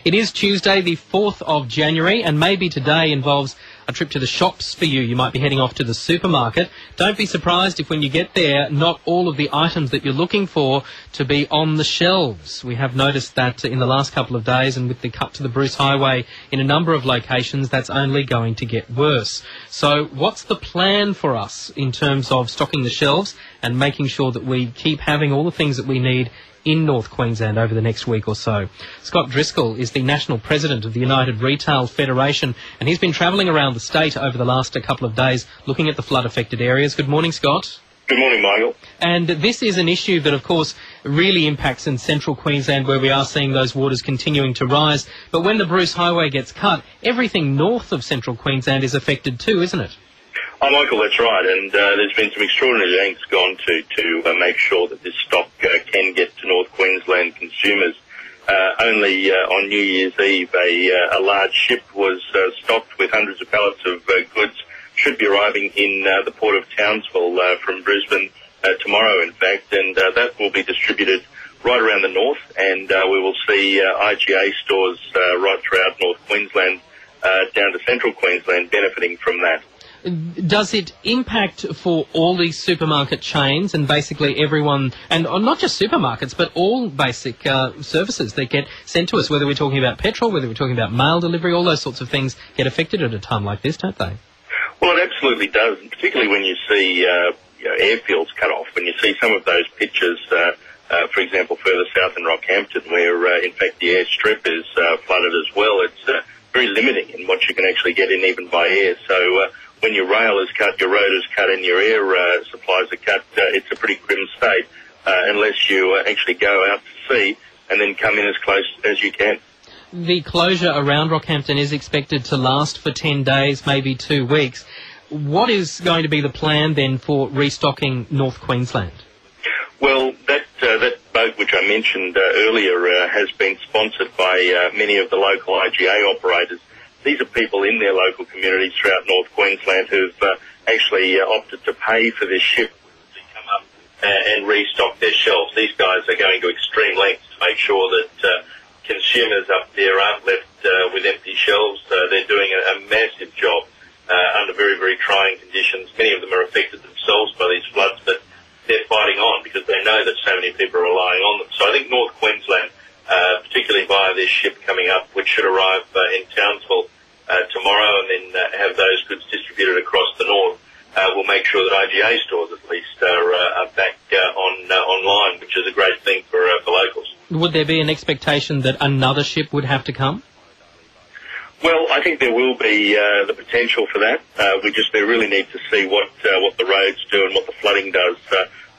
It is Tuesday, the 4th of January, and maybe today involves a trip to the shops for you. You might be heading off to the supermarket. Don't be surprised if when you get there, not all of the items that you're looking for to be on the shelves. We have noticed that in the last couple of days, and with the cut to the Bruce Highway in a number of locations, that's only going to get worse. So what's the plan for us in terms of stocking the shelves and making sure that we keep having all the things that we need in North Queensland over the next week or so? Scott Driscoll is the National President of the United Retail Federation, and he's been travelling around the state over the last couple of days looking at the flood-affected areas. Good morning, Scott. Good morning, Michael. And this is an issue that, of course, really impacts in central Queensland, where we are seeing those waters continuing to rise. But when the Bruce Highway gets cut, everything north of central Queensland is affected too, isn't it? Oh, Michael, that's right. And there's been some extraordinary lengths gone to make sure that this stock can get to North Queensland consumers. Only on New Year's Eve, a large ship was stocked with hundreds of pallets of goods, should be arriving in the port of Townsville from Brisbane tomorrow, in fact, and that will be distributed right around the north, and we will see IGA stores right throughout North Queensland down to central Queensland benefiting from that. Does it impact for all these supermarket chains and basically everyone, and not just supermarkets, but all basic services that get sent to us, whether we're talking about petrol, whether we're talking about mail delivery, all those sorts of things get affected at a time like this, don't they? Well, it absolutely does, and particularly when you see airfields cut off, when you see some of those pictures, for example, further south in Rockhampton, where in fact the airstrip is flooded as well. It's very limiting in what you can actually get in even by air. So when your rail is cut, your road is cut, and your air supplies are cut, it's a pretty grim state unless you actually go out to sea and then come in as close as you can. The closure around Rockhampton is expected to last for 10 days, maybe 2 weeks. What is going to be the plan then for restocking North Queensland? Well, that boat which I mentioned earlier has been sponsored by many of the local IGA operators. These are people in their local communities throughout North Queensland who've actually opted to pay for this ship to come up and restock their shelves. These guys are going to extreme lengths to make sure that consumers up there aren't left with empty shelves. They're doing a massive job under very, very trying conditions. Many of them are affected themselves by these floods, but they're fighting on because they know that so many people are relying on them. So I think North Queensland, particularly via this ship coming up, which should arrive in Townsville tomorrow and then have those goods distributed across the north, will make sure that IGA stores at least are back online, which is a great thing for locals. Would there be an expectation that another ship would have to come? Well, I think there will be the potential for that. We really need to see what the roads do and what the flooding does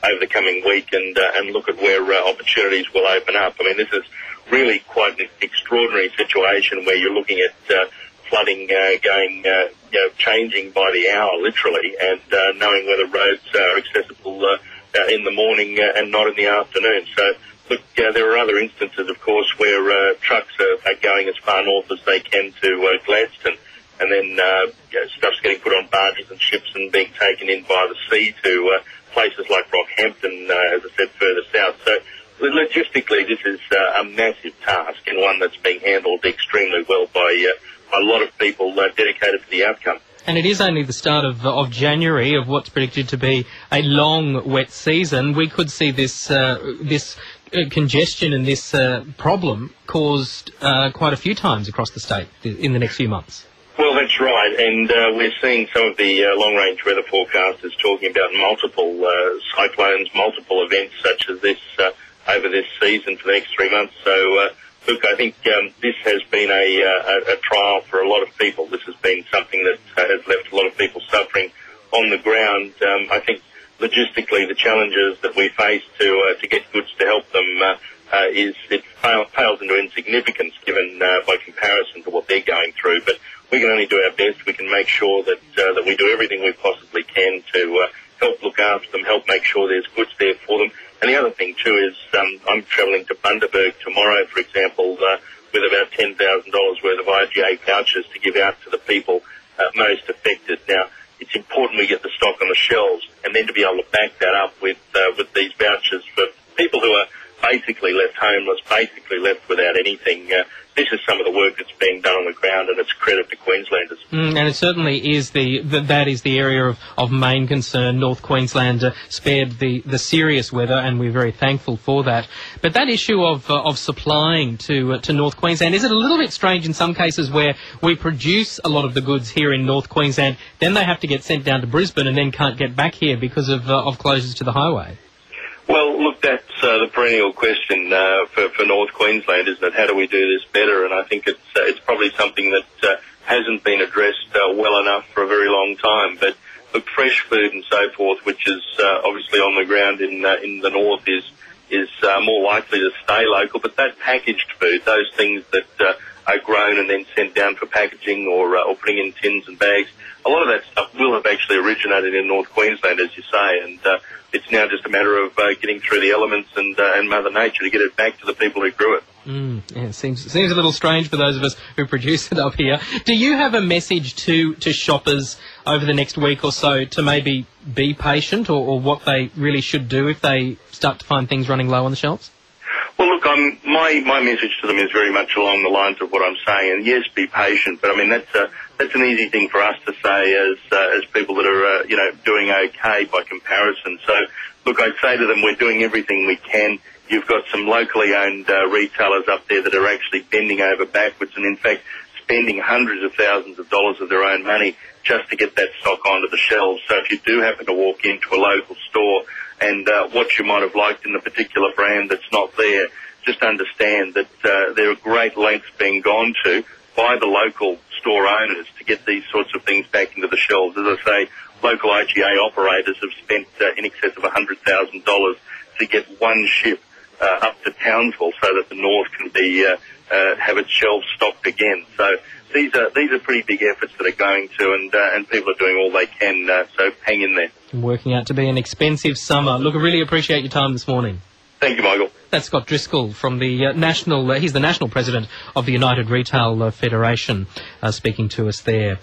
over the coming week, and look at where opportunities will open up. I mean, this is really quite an extraordinary situation where you're looking at flooding going, changing by the hour, literally, and knowing whether roads are accessible in the morning and not in the afternoon. So, look, there are other instances, of course, where trucks are going as far north as they can to Gladstone, and then stuff's getting put on barges and ships and being taken in by the sea to places like Rockhampton, as I said, further south. So logistically, this is a massive task, and one that's being handled extremely well by a lot of people dedicated to the outcome. And it is only the start of January of what's predicted to be a long, wet season. We could see this congestion and this problem caused quite a few times across the state in the next few months. Well, that's right, and we're seeing some of the long-range weather forecasters talking about multiple cyclones, multiple events such as this over this season for the next 3 months. So, look, I think this has been a trial for a lot of people. This has been something that has left a lot of people suffering on the ground. I think logistically the challenges that we face to get goods to help them it pales into insignificance given by comparison to what they're going through. But we can only do our best. We can make sure that that we do everything we possibly can to help look after them, help make sure there's goods there for them. And the other thing too is I'm travelling to Bundaberg tomorrow, for example, with about $10,000 worth of IGA vouchers to give out to the people most affected. Now, it's important we get the stock on the shelves, and then to be able to back that up with these vouchers for people who are basically left homeless, basically left without anything. This is some of the work that's being done on the ground, and it's credit to Queenslanders. And it certainly is that is the area of main concern. North Queensland spared the serious weather, and we're very thankful for that. But that issue of supplying to North Queensland, is it a little bit strange in some cases where we produce a lot of the goods here in North Queensland, then they have to get sent down to Brisbane and then can't get back here because of closures to the highway? Well, look, that's the perennial question for North Queensland, isn't it? How do we do this better? And I think it's probably something that hasn't been addressed well enough for a very long time. But look, fresh food and so forth, which is obviously on the ground in the north, is more likely to stay local. But that packaged food, those things that are grown and then sent down for packaging or putting in tins and bags, a lot of that stuff will have actually originated in North Queensland, as you say, and it's now just a matter of getting through the elements and Mother Nature to get it back to the people who grew it. Yeah, it seems a little strange for those of us who produce it up here. Do you have a message to shoppers over the next week or so to maybe be patient, or what they really should do if they start to find things running low on the shelves? Well, look, my message to them is very much along the lines of what I'm saying. And yes, be patient. But I mean, that's an easy thing for us to say as people that are doing okay by comparison. So, look, I'd say to them, we're doing everything we can. You've got some locally owned retailers up there that are actually bending over backwards and, in fact, spending hundreds of thousands of dollars of their own money just to get that stock onto the shelves. So if you do happen to walk into a local store and what you might have liked in the particular brand that's not there, just understand that there are great lengths being gone to by the local store owners to get these sorts of things back into the shelves. As I say, local IGA operators have spent in excess of $100,000 to get one ship up to Townsville so that the north can be have its shelves stocked again. So these are pretty big efforts that are going to, and people are doing all they can. So hang in there. Working out to be an expensive summer. Look, I really appreciate your time this morning. Thank you, Michael. That's Scott Driscoll from the national. He's the national president of the United Retail Federation, speaking to us there.